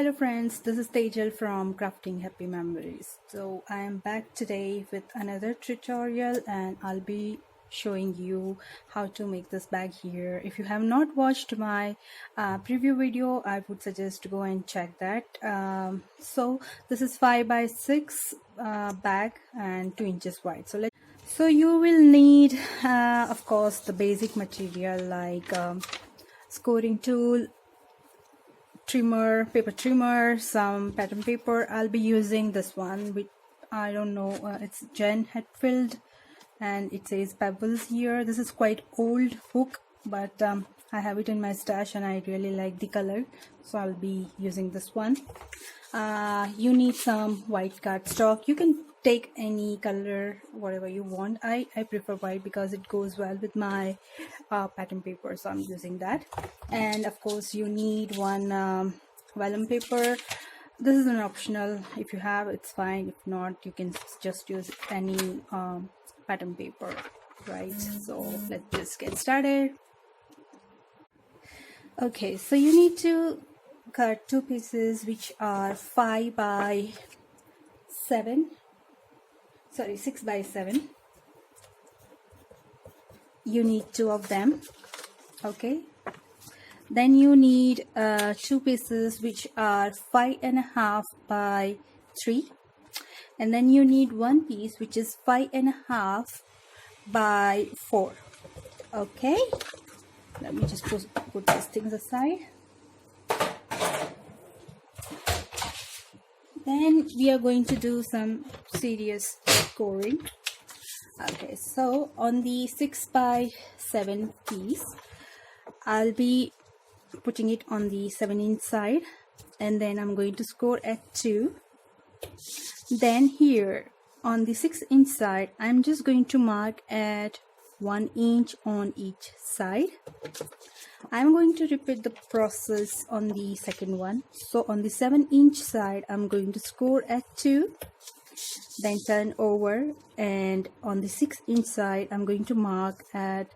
Hello friends, this is Tejal from Crafting Happy Memories. So I am back today with another tutorial and I'll be showing you how to make this bag here. If you have not watched my preview video, I would suggest to go and check that. So this is 5 by 6 bag and 2 inches wide. So you will need of course the basic material like scoring tool, trimmer, paper trimmer, some pattern paper. I'll be using this one which I don't know, it's Jen Hetfield and it says Pebbles here. This is quite old hook, but I have it in my stash and I really like the color, so I'll be using this one. You need some white cardstock. You can take any color, whatever you want. I prefer white because it goes well with my pattern paper, so I'm using that. And of course you need one vellum paper. This is an optional. If you have, it's fine. If not, you can just use any pattern paper, right? So let's just get started. Okay, so you need to cut two pieces which are 6 by 7. You need 2 of them. Okay, then you need 2 pieces which are 5.5 by 3, and then you need 1 piece which is 5.5 by 4. Okay, let me just put these things aside. Then we are going to do some serious scoring. Okay, so on the 6 by 7 piece, I'll be putting it on the 7-inch side, and then I'm going to score at 2. Then here on the 6-inch side, I'm just going to mark at 1 inch on each side. I'm going to repeat the process on the second one. So on the 7-inch side, I'm going to score at 2, then turn over, and on the 6-inch side, I'm going to mark at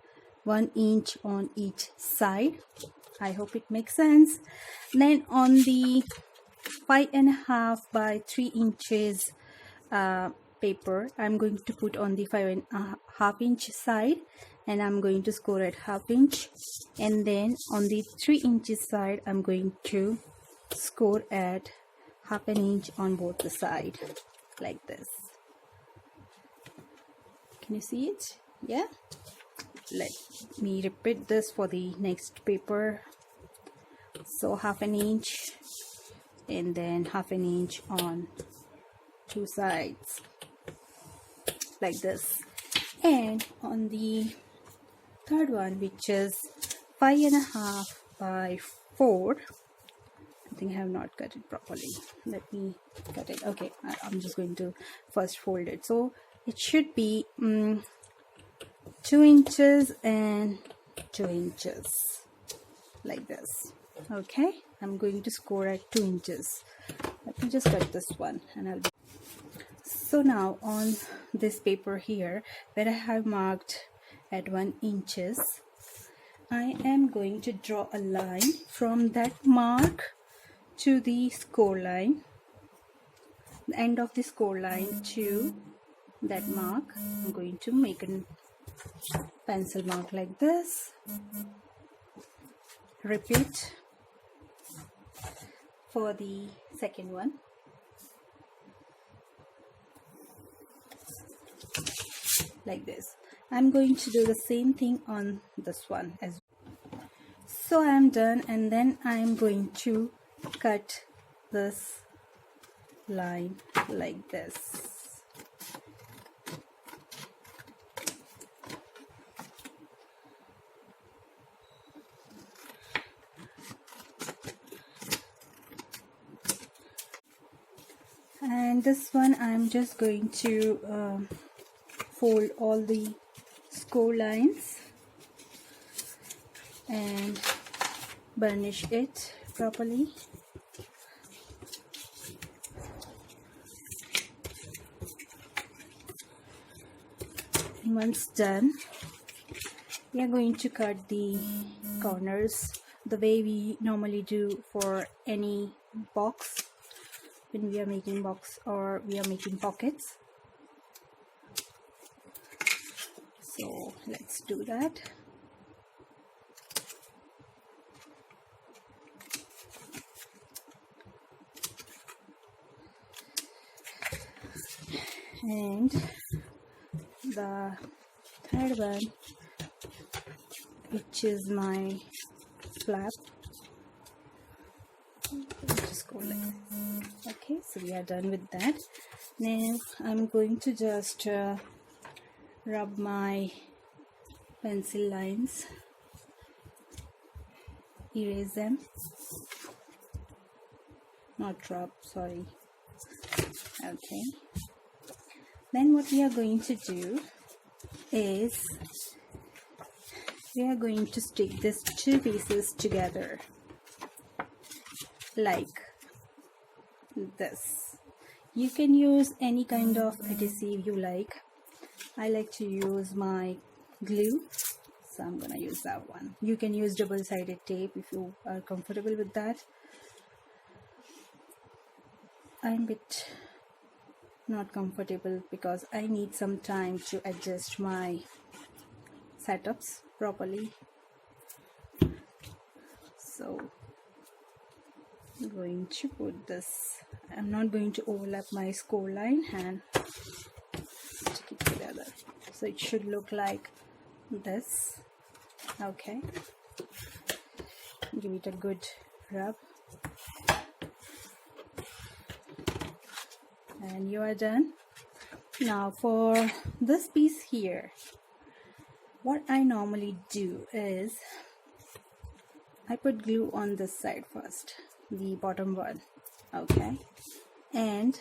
1 inch on each side. I hope it makes sense. Then on the 5.5 by 3 inches paper, I'm going to put on the 5.5 inch side, and I'm going to score at 1/2 inch, and then on the 3 inches side, I'm going to score at 1/2 inch on both the side, like this. Can you see it? Yeah. Let me repeat this for the next paper. So 1/2 inch, and then 1/2 inch on 2 sides, like this. And on the third one, which is 5.5 by 4, I think I have not cut it properly. Let me cut it. Okay, I'm just going to first fold it. So it should be 2 inches and 2 inches, like this. Okay, I'm going to score at 2 inches. Let me just cut this one, and I'll. So now on this paper here, where I have marked at 1 inches, I am going to draw a line from that mark to the score line, the end of the score line to that mark. I'm going to make a pencil mark like this. Repeat for the second one. Like this. I'm going to do the same thing on this one as well. So I am done, and then I am going to cut this line like this. And this one I'm just going to fold all the score lines and burnish it properly. And once done, we are going to cut the corners the way we normally do for any box when we are making box or we are making pockets. So let's do that. And the third one, which is my flap, just go like this. Okay, so we are done with that. Now I'm going to just rub my pencil lines, erase them, not rub, sorry. Okay, then what we are going to do is we are going to stick these two pieces together like this. You can use any kind of adhesive you like. I like to use my glue, so I'm gonna use that one. You can use double-sided tape if you are comfortable with that. I'm a bit not comfortable because I need some time to adjust my setups properly. So I'm going to put this, I'm not going to overlap my score line and stick it together, so it should look like this. Okay, give it a good rub and you are done. Now for this piece here, what I normally do is I put glue on this side first, the bottom one, okay, and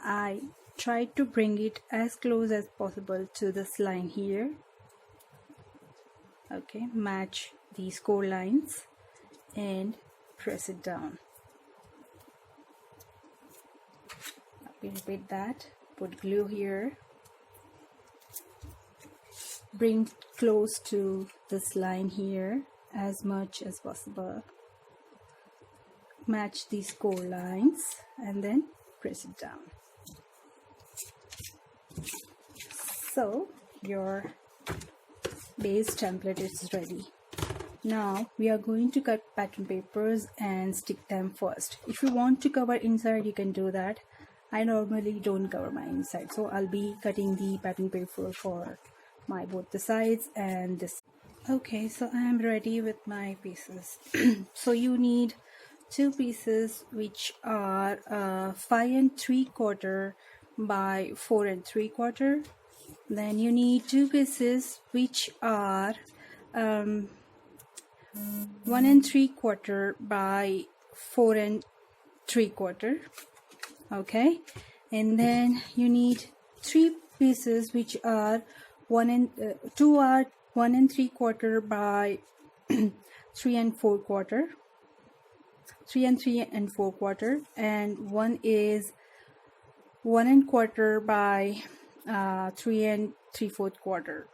I try to bring it as close as possible to this line here. Okay, match the score lines and press it down. Repeat that. Put glue here, bring close to this line here as much as possible, match these score lines and then press it down. So your base template is ready. Now we are going to cut pattern papers and stick them first. If you want to cover inside, you can do that. I normally don't cover my inside, so I'll be cutting the pattern paper for my both the sides and this. Okay, so I am ready with my pieces. So you need two pieces which are 5 3/4 by 4 3/4. Then you need two pieces which are 1 3/4 by 4 3/4. Okay, and then you need three pieces which are 2 are 1 3/4 by 3 4/4, 3 4/4, and one is 1 1/4 by 3 3/4.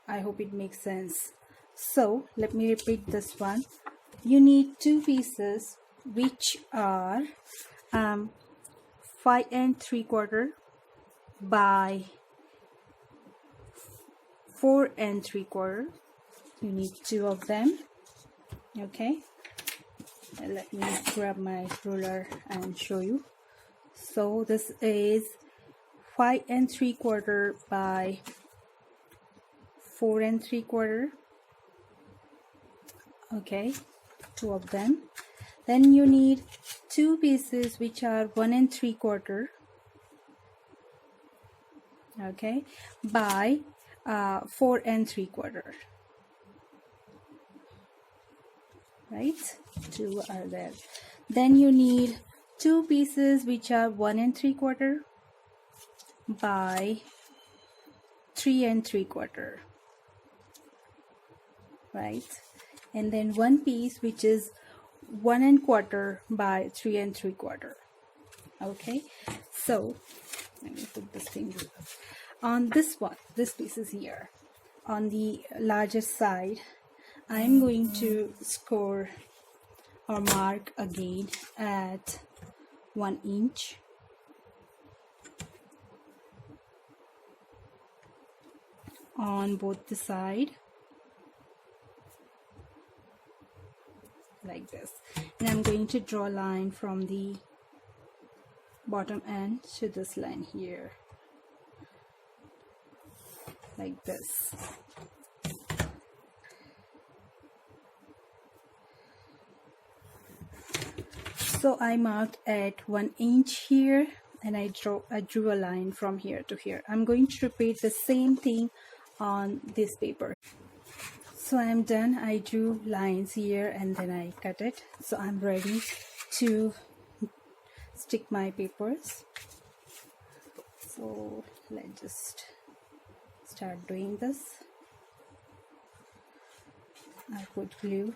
I hope it makes sense. So let me repeat this one. You need two pieces which are 5 3/4 by 4 3/4. You need two of them. Okay, let me grab my ruler and show you. So this is 5 3/4 by 4 3/4. Okay, two of them. Then you need two pieces which are 1 3/4, okay, by 4 3/4. Right, two are there. Then you need two pieces which are 1 3/4 by 3 3/4. Right, and then one piece which is 1 1/4 by 3 3/4. Okay, so let me put this thing on this one. This piece is here on the larger side. I'm going to score or mark again at 1 inch on both the side like this, and I'm going to draw a line from the bottom end to this line here like this. So I marked at 1 inch here, and I drew a line from here to here. I'm going to repeat the same thing on this paper. So I'm done. I drew lines here and then I cut it. So I'm ready to stick my papers. So let's just start doing this. I put glue.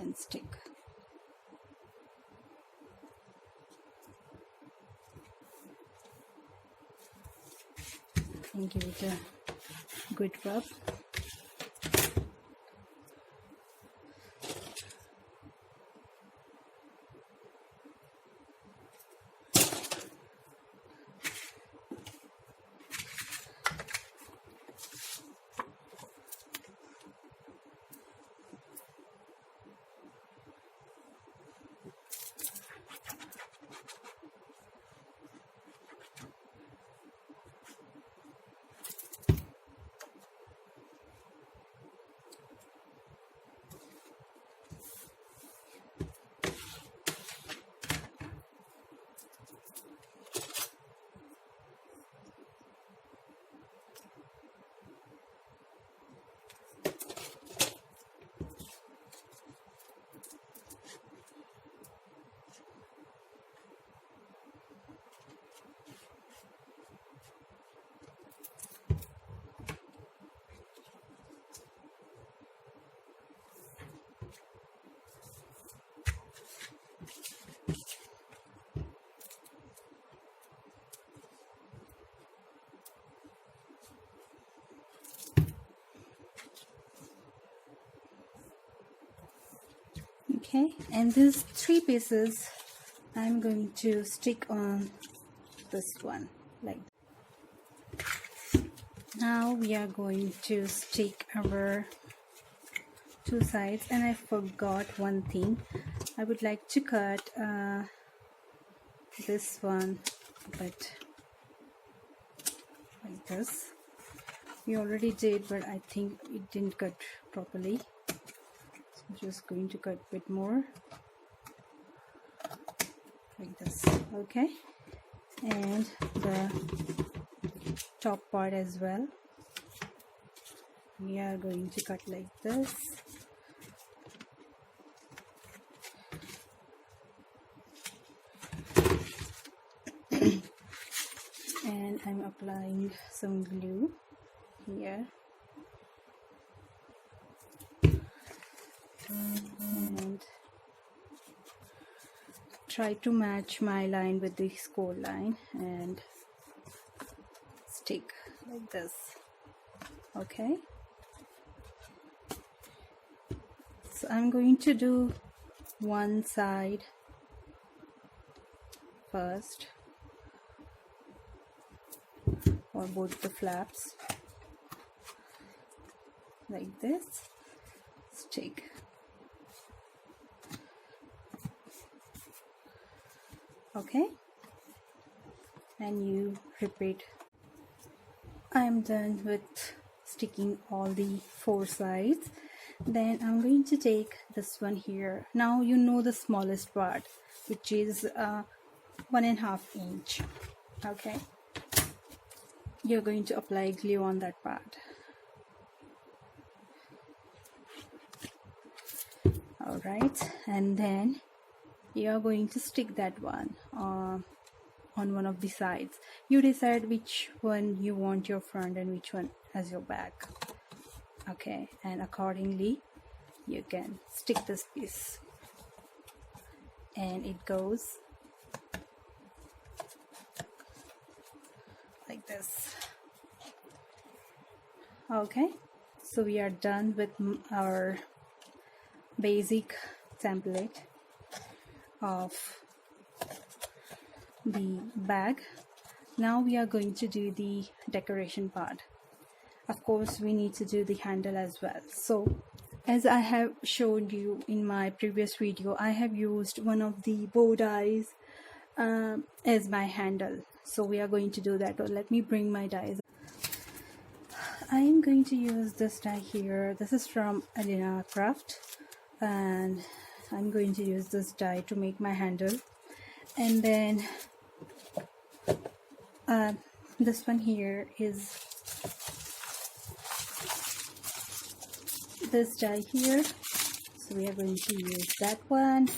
And stick. And give it a good rub. Okay, and these 3 pieces I'm going to stick on this one like that. Now we are going to stick our 2 sides, and I forgot one thing. I would like to cut this one but like this. We already did, but I think it didn't cut properly. Just going to cut a bit more like this. Okay, and the top part as well we are going to cut like this. And I'm applying some glue here. And try to match my line with the score line and stick like this. Okay, so I'm going to do one side first, or both the flaps like this. Stick. Okay, and you repeat. I'm done with sticking all the 4 sides. Then I'm going to take this one here. Now you know the smallest part, which is 1.5 inch. Okay, you're going to apply glue on that part. All right, and then you are going to stick that one on one of the sides. You decide which one you want your front and which one as your back. Okay, and accordingly you can stick this piece, and it goes like this. Okay, so we are done with our basic template of the bag. Now we are going to do the decoration part. Of course, we need to do the handle as well. So as I have showed you in my previous video, I have used one of the bow dies as my handle. So we are going to do that. Well, let me bring my dies. I am going to use this die here. This is from Alina Craft, and I'm going to use this die to make my handle. And then this one here is this die here, so we are going to use that one.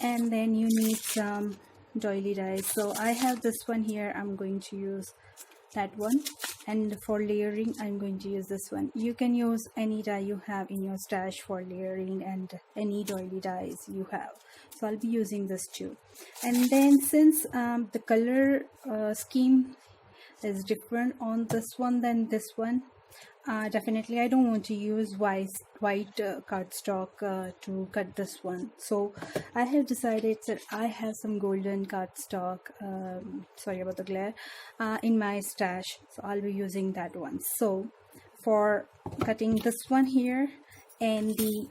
And then you need some doily dies, so I have this one here. I'm going to use that one, and for layering I'm going to use this one. You can use any die you have in your stash for layering and any doily dies you have, so I'll be using this too. And then since the color scheme is different on this one than this one, definitely I don't want to use white cardstock to cut this one. So I have decided that I have some golden cardstock, sorry about the glare, in my stash, so I'll be using that one. So for cutting this one here and the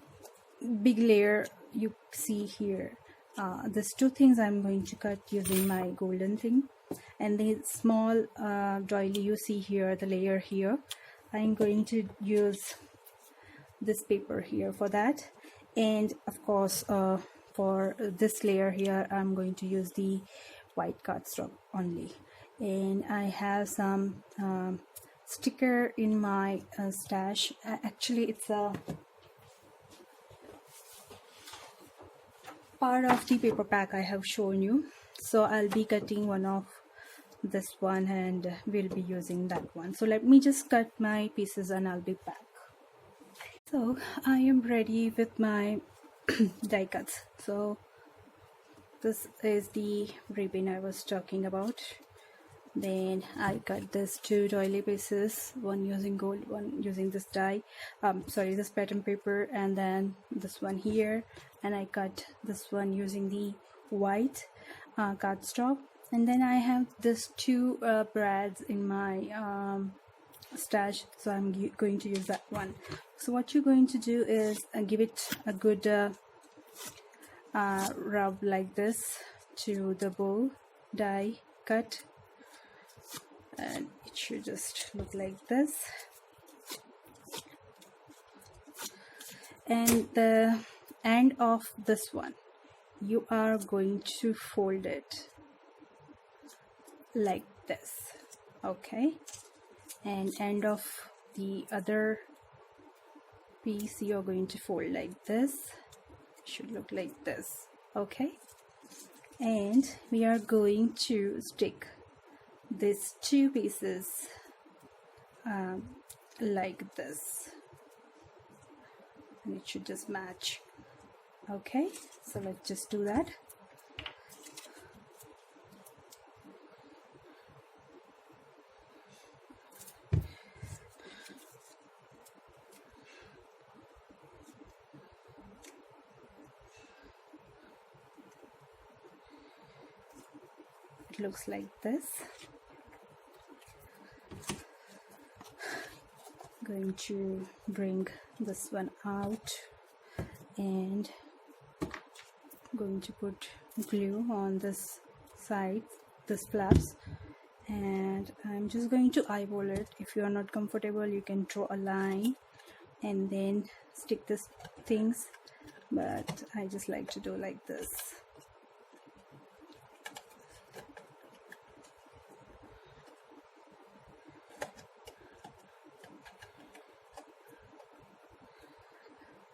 big layer you see here, these two things I'm going to cut using my golden thing, and the small doily you see here, the layer here, I'm going to use this paper here for that. And of course for this layer here I'm going to use the white cardstock only. And I have some sticker in my stash. Actually it's a part of the paper pack I have shown you, so I'll be cutting one of this one and we'll be using that one. So let me just cut my pieces and I'll be back. So I am ready with my die cuts. So this is the ribbon I was talking about. Then I cut this two doily pieces, one using gold, one using this die, sorry, this pattern paper, and then this one here, and I cut this one using the white cardstock. And then I have this two brads in my stash, so I'm going to use that one. So what you're going to do is give it a good rub like this to the bow die cut, and it should just look like this. And the end of this one you are going to fold it like this, okay? And end of the other piece you're going to fold like this. It should look like this, okay? And we are going to stick these two pieces like this, and it should just match, okay? So let's just do that. It looks like this. Going to bring this one out and going to put glue on this side, this flaps, and I'm just going to eyeball it. If you are not comfortable you can draw a line and then stick this things, but I just like to do like this.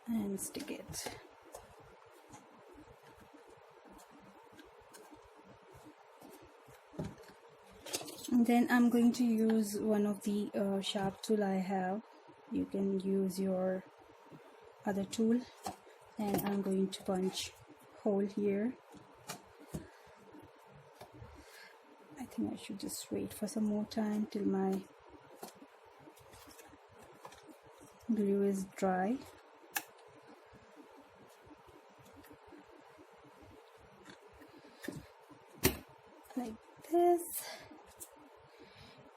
And stick it. And then I'm going to use one of the sharp tool I have. You can use your other tool, and I'm going to punch hole here. I think I should just wait for some more time till my glue is dry. Like this,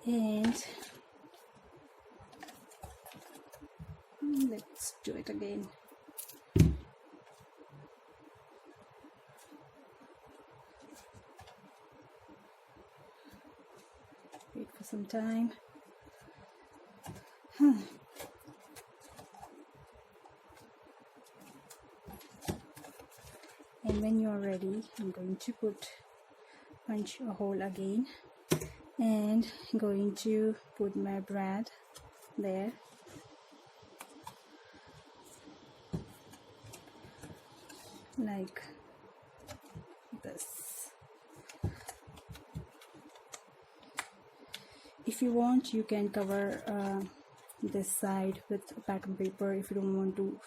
and let's do it again. Wait for some time. And when you're ready, I'm going to punch a hole again, and going to put my brad there. Like this. If you want, you can cover this side with pattern paper if you don't want to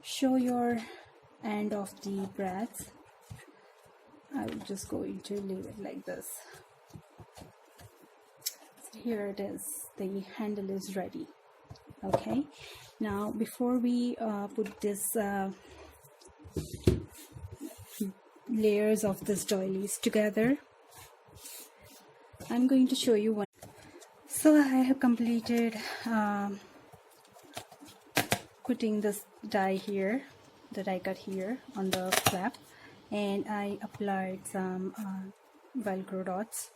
show your end of the brads. I'm just going to leave it like this. So here it is, the handle is ready. Okay, now before we put this layers of this doilies together, I'm going to show you one. So I have completed putting this die here, the die cut here on the flap, and I applied some velcro dots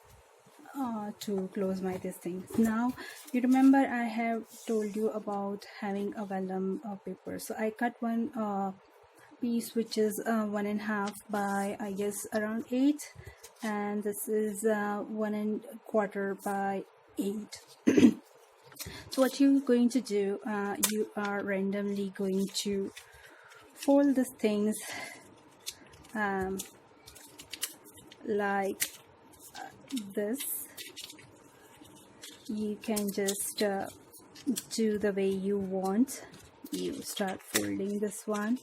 to close my this thing. Now you remember I have told you about having a vellum paper, so I cut one piece which is 1.5 by I guess around 8, and this is 1.25 by 8. So what you're going to do, you are randomly going to fold these things like this. You can just do the way you want. You start folding this one.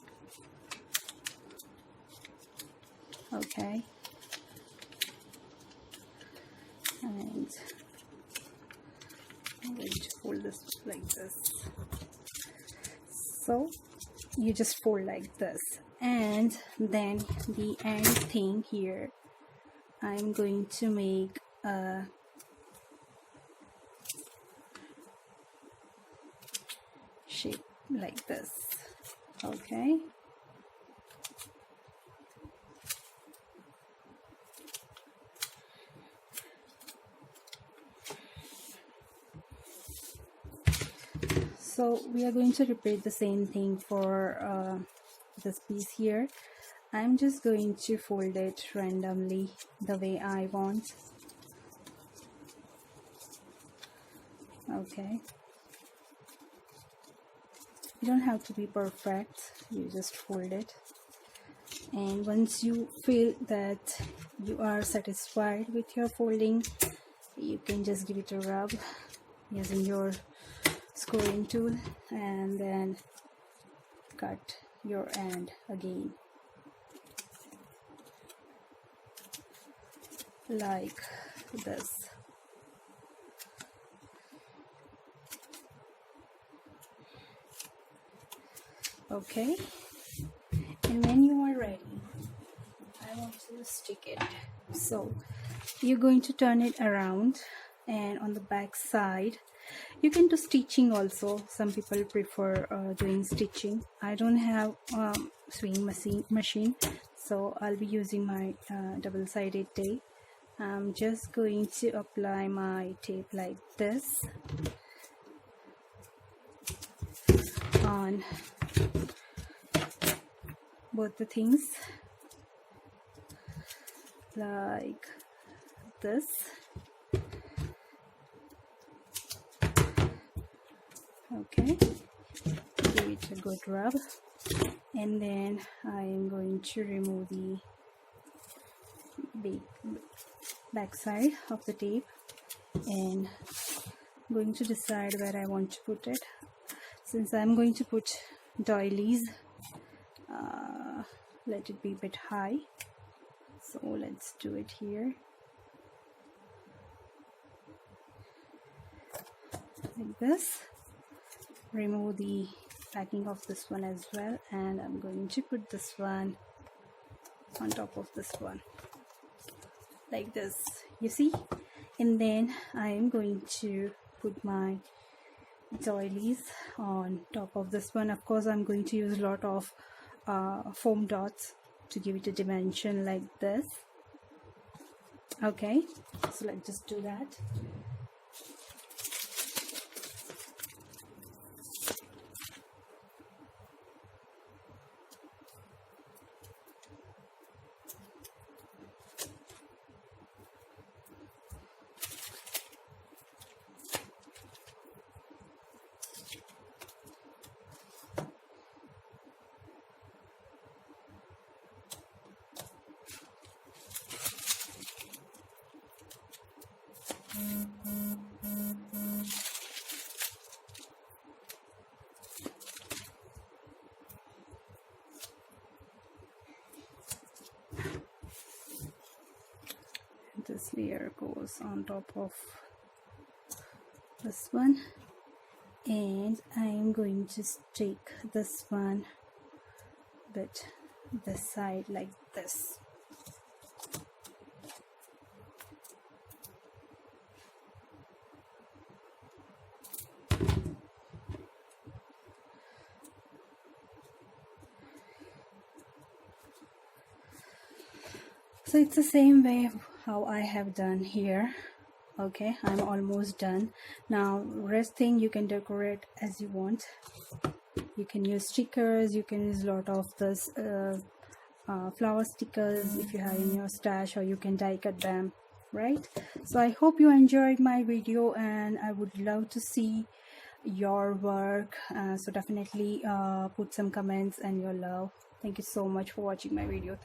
Okay, and I'm going to fold this like this. So you just fold like this, and then the end thing here, I'm going to make a shape like this. Okay, so we are going to repeat the same thing for this piece here. I'm just going to fold it randomly the way I want. Okay, you don't have to be perfect, you just fold it, and once you feel that you are satisfied with your folding, you can just give it a rub using your scoring tool, and then cut your end again like this. Okay, and when you are ready, I want to stick it. So you're going to turn it around, and on the back side you can do stitching also. Some people prefer doing stitching. I don't have sewing machine, so I'll be using my double-sided tape. I'm just going to apply my tape like this on both the things, like this. Okay, give it a good rub, and then I am going to remove the back side of the tape, and I'm going to decide where I want to put it. Since I'm going to put doilies, let it be a bit high, so let's do it here like this. remove the packing of this one as well, and I'm going to put this one on top of this one like this, you see. And then I am going to put my doilies on top of this one. Of course, I'm going to use a lot of foam dots to give it a dimension like this. Okay, so let's just do that. This layer goes on top of this one, and I'm going to stick this one bit this side like this. So it's the same way how I have done here. Okay, I'm almost done. Now rest thing you can decorate as you want. You can use stickers, you can use a lot of this flower stickers if you have in your stash, or you can die cut them, right? So I hope you enjoyed my video, and I would love to see your work, so definitely put some comments and your love. Thank you so much for watching my video.